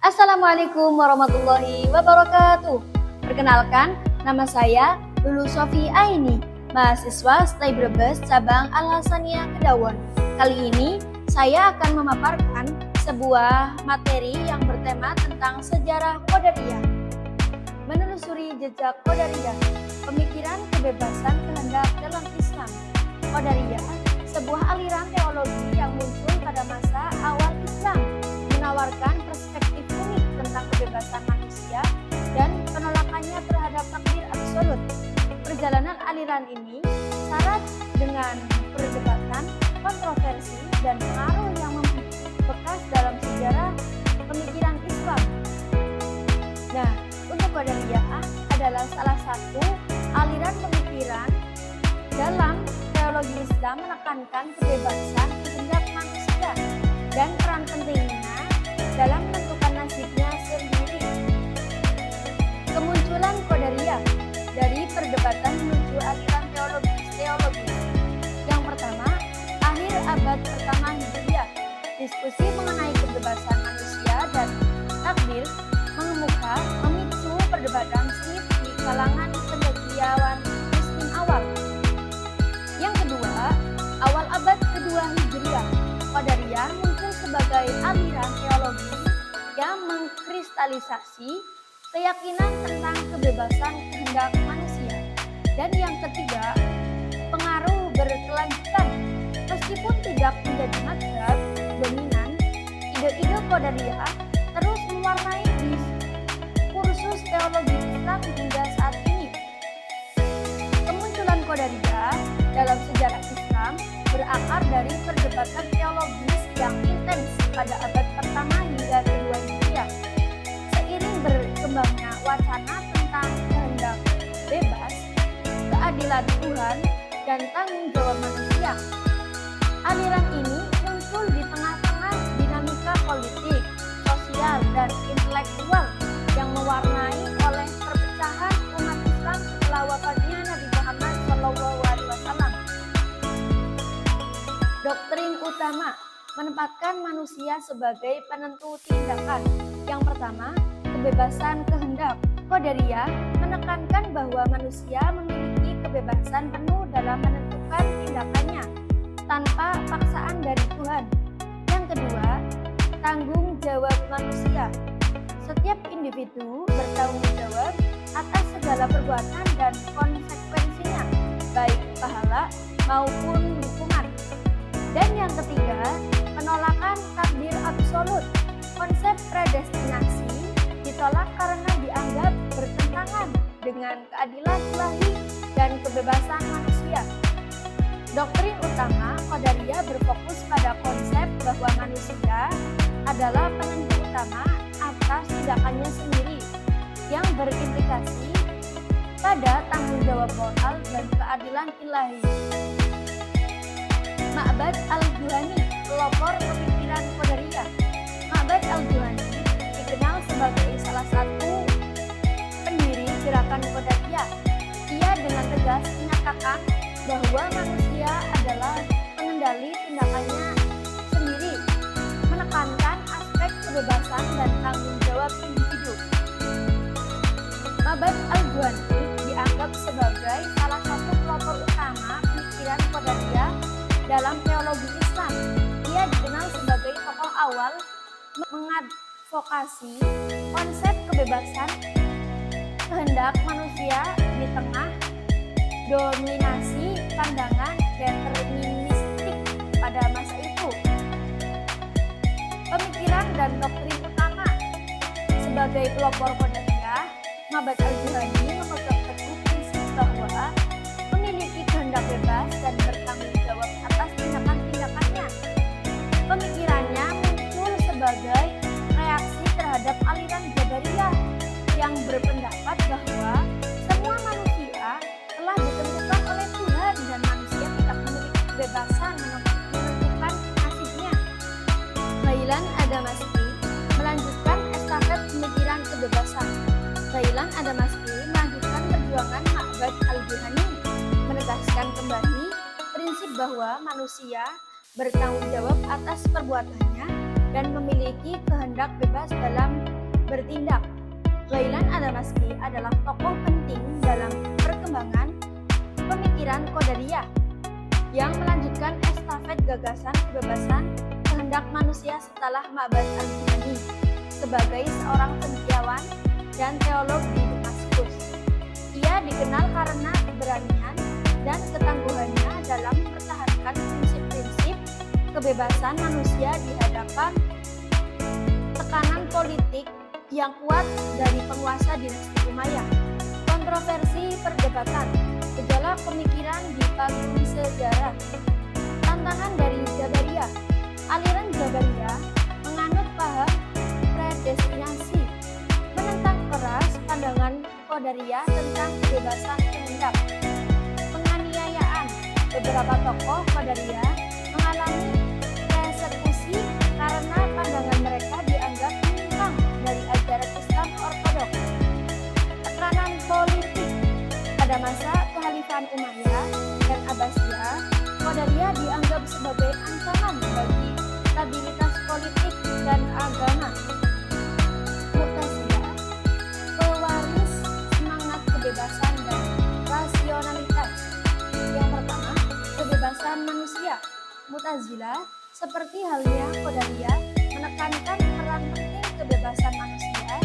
Assalamualaikum warahmatullahi wabarakatuh. Perkenalkan, nama saya Lulu Sofi Aini, mahasiswa STAI Brebes cabang Al Hasaniyah Kedawon. Kali ini saya akan memaparkan sebuah materi yang bertema tentang sejarah Qadariyah. Menelusuri jejak Qadariyah, pemikiran kebebasan kehendak dalam Islam. Qadariyah, sebuah aliran teologi yang muncul pada masa awal Islam, menawarkan perspektif unik tentang kebebasan manusia dan penolakannya terhadap takdir absolut. Perjalanan aliran ini syarat dengan perdebatan, kontroversi, dan pengaruh yang membekas dalam sejarah pemikiran Islam. Nah, untuk Qadariyah adalah salah satu aliran pemikiran dalam teologi Islam menekankan kebebasan kehendak manusia dan peran pentingnya dalam menentukan nasibnya sendiri. Kemunculan Qadariyah dari perdebatan menuju aliran teologi. Yang pertama, akhir abad pertama Hijriah, diskusi mengenai kebebasan manusia dan takdir mengemuka memicu perdebatan sengit di kalangan cendekiawan Muslim awal. Yang kedua, awal abad kedua Hijriah, Qadariyah muncul sebagai aliran teologi yang mengkristalisasi keyakinan tentang kebebasan kehendak manusia. Dan yang ketiga, pengaruh berkelanjutan. Meskipun tidak menjadi mazhab dominan, ide-ide Qadariyah terus mewarnai diskursus teologi Islam hingga saat ini. Kemunculan Qadariyah dalam sejarah Islam berakar dari perdebatan teologis yang intens pada abad pertama hingga kedua Hijriah. Seiring berkembangnya wacana tentang kehendak bebas, keadilan Tuhan, dan tanggung jawab manusia, aliran ini muncul di tengah-tengah dinamika politik, sosial, dan intelektual yang mewarnai oleh perpecahan umat Islam setelah wafatnya Nabi Muhammad SAW. Doktrin utama menempatkan manusia sebagai penentu tindakan. Yang pertama, kebebasan kehendak. Qadariyah menekankan bahwa manusia memiliki kebebasan penuh dalam menentukan tindakannya tanpa paksaan dari Tuhan. Yang kedua, tanggung jawab manusia. Setiap individu bertanggung jawab atas segala perbuatan dan konsekuensinya, baik pahala maupun hukuman. Dan yang ketiga, penolakan takdir absolut. Konsep predestinasi ditolak karena dianggap bertentangan dengan keadilan ilahi dan kebebasan manusia. Doktrin utama Qadariyah berfokus pada konsep bahwa manusia adalah penentu utama atas tindakannya sendiri yang berimplikasi pada tanggung jawab moral dan keadilan ilahi. Ma'bad al-Juhani, pelopor pemikiran Qadariyah. Ma'bad al-Juhani dikenal sebagai salah satu pendiri gerakan Qadariyah. Ia dengan tegas menyatakan bahwa manusia adalah pengendali tindakannya sendiri, menekankan aspek kebebasan dan tanggung jawab individu. Ma'bad al-Juhani dianggap sebagai salah satu pelopor utama pemikiran Qadariyah dalam teologi Islam. Ia dikenal sebagai tokoh awal mengadvokasi konsep kebebasan kehendak manusia di tengah dominasi pandangan deterministik pada masa itu. Pemikiran dan doktrin utama sebagai pelopor Qadariyah, Ma'bad al-Juhani memegang teguh prinsip bahwa memiliki kehendak bebas dan bertanggung jawab atas tindakan-tindakannya. Pemikirannya muncul sebagai reaksi terhadap aliran Qadariyah yang berpendapat bahwa semua manusia telah ditentukan oleh Tuhan dan manusia tidak memiliki kebebasan menentukan nasibnya. Ghailan Adamski melanjutkan estafet pemikiran kebebasan. Ghailan Adamski melanjutkan perjuangan Ma'bad al-Juhani, menegaskan kembali prinsip bahwa manusia bertanggung jawab atas perbuatannya dan memiliki kehendak bebas dalam bertindak. Ghailan Adamaski adalah tokoh penting dalam perkembangan pemikiran Qadariyah yang melanjutkan estafet gagasan kebebasan kehendak manusia setelah Ma'bad al-Juhani sebagai seorang cendekiawan dan teolog di Damaskus. Ia dikenal karena keberanian dan ketangguhannya dalam mempertahankan prinsip-prinsip kebebasan manusia di hadapan tekanan politik yang kuat dari penguasa dinasti Umayyah. Kontroversi perdebatan, gejala pemikiran di panggung sejarah, tantangan dari Jabariyah. Aliran Jabariyah menganut paham predestinasi, menentang keras pandangan Qadariyah tentang kebebasan kehendak. Penganiayaan, beberapa tokoh Qadariyah mengalami persekusi karena pandangan mereka dianggap menyimpang dari ajaran Islam Ortodoks. Tekanan politik, pada masa Kekhalifahan Umayyah dan Abbasiyah, Qadariyah dianggap sebagai ancaman bagi stabilitas politik dan agama. Mu'tazilah, pewaris semangat kebebasan dan rasionalitas. Yang pertama, kebebasan manusia. Mu'tazilah, seperti halnya Qadariyah, menekankan peran penting kebebasan manusia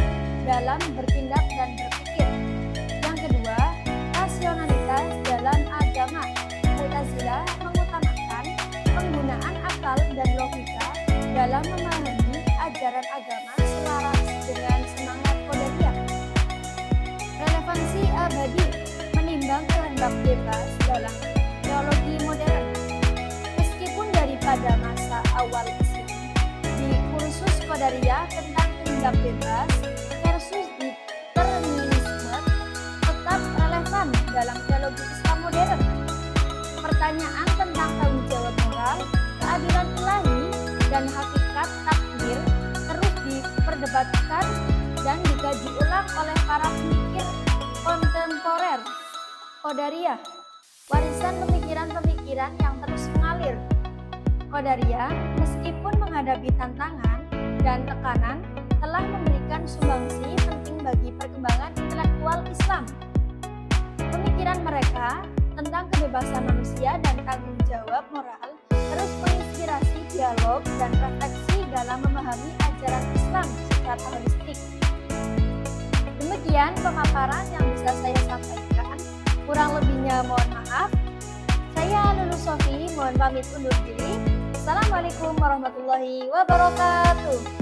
dalam bertindak dan berpikir. Yang kedua, rasionalitas dalam agama. Mu'tazilah mengutamakan penggunaan akal dan logika dalam memahami ajaran agama selaras dengan semangat Qadariyah. Relevansi abadi, menimbang kehendak bebas dalam teologi modern. Meskipun daripada masa awal Islam, di kursus Qadariyah tentang kehendak bebas versus determinisme tetap relevan dalam teologi Islam modern. Pertanyaan tentang tanggung jawab moral, keadilan ilahi, dan hakikat takdir terus diperdebatkan dan dikaji ulang oleh para pemikir kontemporer Qadariyah. Warisan pemikiran-pemikiran yang terus mengalir. Qadariyah, meskipun menghadapi tantangan dan tekanan, telah memberikan sumbangsi penting bagi perkembangan intelektual Islam. Pemikiran mereka tentang kebebasan manusia dan tanggung jawab moral terus menginspirasi dialog dan refleksi dalam memahami ajaran Islam secara holistik. Demikian pemaparan yang bisa saya sampaikan. Kurang lebihnya mohon maaf. Saya Lulu Sofi, mohon pamit undur diri. Assalamualaikum warahmatullahi wabarakatuh.